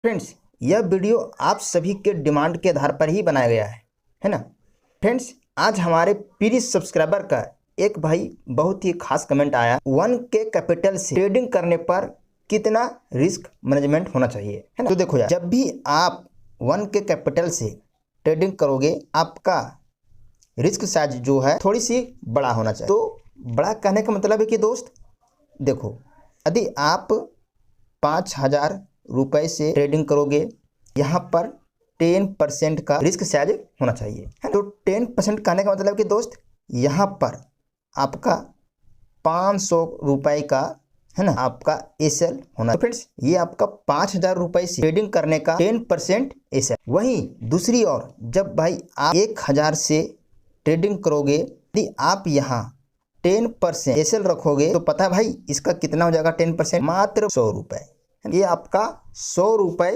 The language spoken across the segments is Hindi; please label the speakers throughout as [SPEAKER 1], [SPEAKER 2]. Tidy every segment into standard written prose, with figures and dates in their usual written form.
[SPEAKER 1] फ्रेंड्स, यह वीडियो आप सभी के डिमांड के आधार पर ही बनाया गया है ना। फ्रेंड्स, आज हमारे प्रिय सब्सक्राइबर का एक भाई बहुत ही खास कमेंट आया, 1K कैपिटल से ट्रेडिंग करने पर कितना रिस्क मैनेजमेंट होना चाहिए, है ना। तो देखो यार, जब भी आप 1K कैपिटल से ट्रेडिंग करोगे, आपका रिस्क साइज जो है थोड़ी सी बड़ा होना चाहिए। तो बड़ा कहने का मतलब है कि दोस्त देखो, यदि आप 5,000 रुपये से ट्रेडिंग करोगे, यहाँ पर 10% का रिस्क साइज होना चाहिए, है। तो 10% कहने का मतलब कि दोस्त यहाँ पर आपका 500 रुपये का, है ना, आपका एसएल होना। तो फ्रेंड्स, ये आपका 5,000 रुपये से ट्रेडिंग करने का 10% एसएल। वहीं दूसरी ओर जब भाई आप 1,000 से ट्रेडिंग करोगे, यदि आप यहाँ 10% एसएल रखोगे तो पता है भाई इसका कितना हो जाएगा? 10% मात्र 100 रुपये। ये आपका 100 रुपये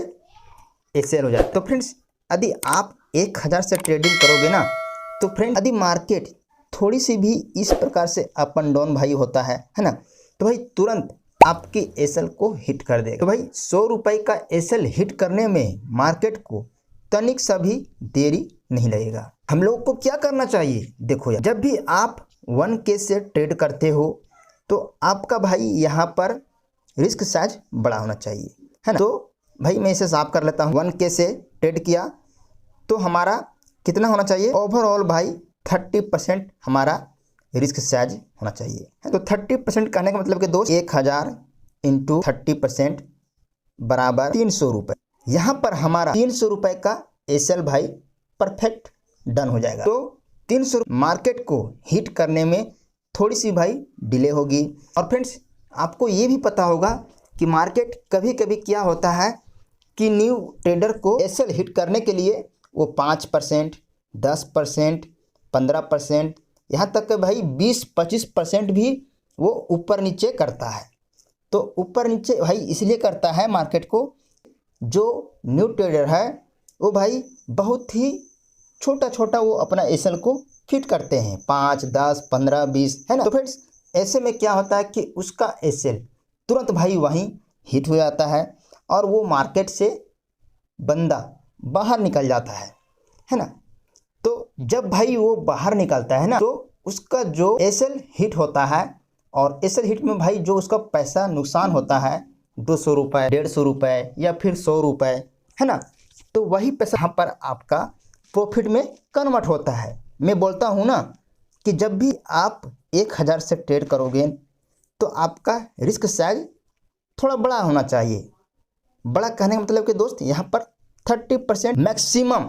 [SPEAKER 1] एसएल हो जाए। तो फ्रेंड्स, यदि आप 1,000 से ट्रेडिंग करोगे ना, तो फ्रेंड यदि मार्केट थोड़ी सी भी इस प्रकार से अप एंड डाउन भाई होता है ना, तो भाई तुरंत आपके एसएल को हिट कर देगा। तो भाई 100 रुपये का एसएल हिट करने में मार्केट को तनिक सा भी देरी नहीं लगेगा। हम लोग को क्या करना चाहिए? देखो यार, जब भी आप 1K से ट्रेड करते हो तो आपका भाई यहाँ पर रिस्क साइज बड़ा होना चाहिए, है ना। तो भाई मैं इसे साफ कर लेता हूँ। 1K से ट्रेड किया तो हमारा कितना होना चाहिए? ओवरऑल भाई 30% हमारा रिस्क साइज होना चाहिए, है। तो 30% कहने का मतलब कि दोस्त 1,000 इंटू 30% बराबर 300 रुपये। यहाँ पर हमारा 300 रुपये का एसएल भाई परफेक्ट डन हो जाएगा। तो 300 मार्केट को हिट करने में थोड़ी सी भाई डिले होगी। और फ्रेंड्स, आपको ये भी पता होगा कि मार्केट कभी कभी क्या होता है कि न्यू ट्रेडर को एसएल हिट करने के लिए वो 5%, 10%, 15%, यहाँ तक कि भाई 20-25% भी वो ऊपर नीचे करता है। तो ऊपर नीचे भाई इसलिए करता है मार्केट को, जो न्यू ट्रेडर है वो भाई बहुत ही छोटा छोटा वो अपना एसएल को फिट करते हैं, 5, 10, 15, 20, है ना। तो फ्रेंड्स, ऐसे में क्या होता है कि उसका एसएल तुरंत भाई वहीं हिट हो जाता है और वो मार्केट से बंदा बाहर निकल जाता है ना। तो जब भाई वो बाहर निकलता है ना, तो उसका जो एसएल हिट होता है, और एसएल हिट में भाई जो उसका पैसा नुकसान होता है 200 रुपये, 150 रुपये या फिर 100 रुपये, है ना, तो वही पैसा यहाँ पर आपका प्रॉफिट में कन्वर्ट होता है। मैं बोलता हूँ ना कि जब भी आप 1,000 से ट्रेड करोगे तो आपका रिस्क साइज थोड़ा बड़ा होना चाहिए। बड़ा कहने का मतलब कि दोस्त यहाँ पर 30% मैक्सिमम,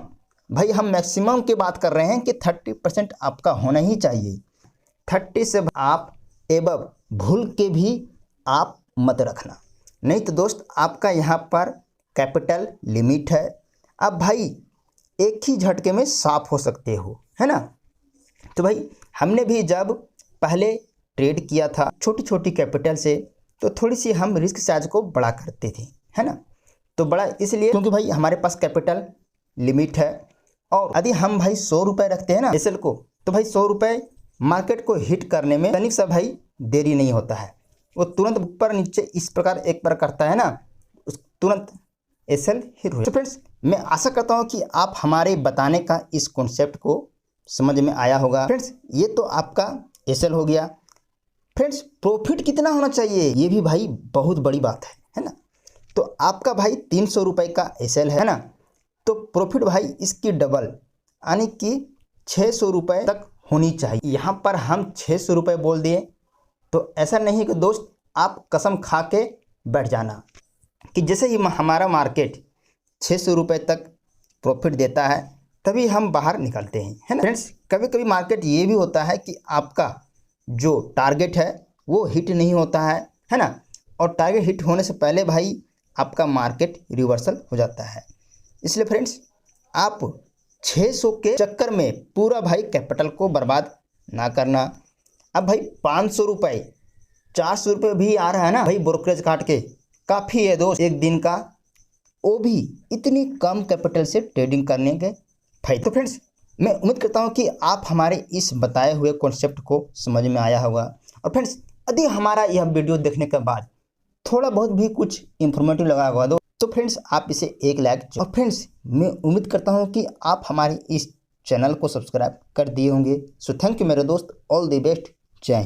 [SPEAKER 1] भाई हम मैक्सिमम की बात कर रहे हैं कि 30% आपका होना ही चाहिए। 30 से आप एबव भूल के भी आप मत रखना, नहीं तो दोस्त आपका यहाँ पर कैपिटल लिमिट है। अब भाई एक ही झटके में साफ हो सकते हो, है ना। तो भाई हमने भी जब पहले ट्रेड किया था छोटी छोटी कैपिटल से, तो थोड़ी सी हम रिस्क साइज को बड़ा करते थे, है ना। तो बड़ा इसलिए क्योंकि भाई हमारे पास कैपिटल लिमिट है, और यदि हम भाई 100 रुपये रखते हैं ना एसएल को, तो भाई 100 रुपये मार्केट को हिट करने में तनिक सा भाई देरी नहीं होता है। वो तुरंत ऊपर नीचे इस प्रकार एक बार करता है ना, तुरंत एसएल हिट हो। तो फ्रेंड्स, मैं आशा करता हूँ कि आप हमारे बताने का इस कॉन्सेप्ट को समझ में आया होगा। फ्रेंड्स, ये तो आपका एसएल हो गया। फ्रेंड्स, प्रॉफिट कितना होना चाहिए ये भी भाई बहुत बड़ी बात है ना। तो आपका भाई 300 रुपये का एसएल है ना, तो प्रॉफिट भाई इसकी डबल यानी कि 600 रुपये तक होनी चाहिए। यहाँ पर हम 600 रुपये बोल दिए तो ऐसा नहीं कि दोस्त आप कसम खा के बैठ जाना कि जैसे ही हमारा मार्केट 600 रुपये तक प्रॉफिट देता है तभी हम बाहर निकलते हैं, है ना। फ्रेंड्स, कभी कभी मार्केट ये भी होता है कि आपका जो टारगेट है वो हिट नहीं होता है ना, और टारगेट हिट होने से पहले भाई आपका मार्केट रिवर्सल हो जाता है। इसलिए फ्रेंड्स, आप 600 के चक्कर में पूरा भाई कैपिटल को बर्बाद ना करना। अब भाई 500 रुपये, 400 रुपये भी आ रहा है ना भाई ब्रोकरेज काट के, काफ़ी है दोस्त एक दिन का, वो भी इतनी कम कैपिटल से ट्रेडिंग करने के फायदे। तो फ्रेंड्स, मैं उम्मीद करता हूँ कि आप हमारे इस बताए हुए कॉन्सेप्ट को समझ में आया होगा। और फ्रेंड्स, यदि हमारा यह वीडियो देखने के बाद थोड़ा बहुत भी कुछ इन्फॉर्मेटिव लगा होगा तो फ्रेंड्स आप इसे एक लाइक, और फ्रेंड्स मैं उम्मीद करता हूँ कि आप हमारे इस चैनल को सब्सक्राइब कर दिए होंगे। सो थैंक यू मेरे दोस्त, ऑल द बेस्ट, जय हिंद।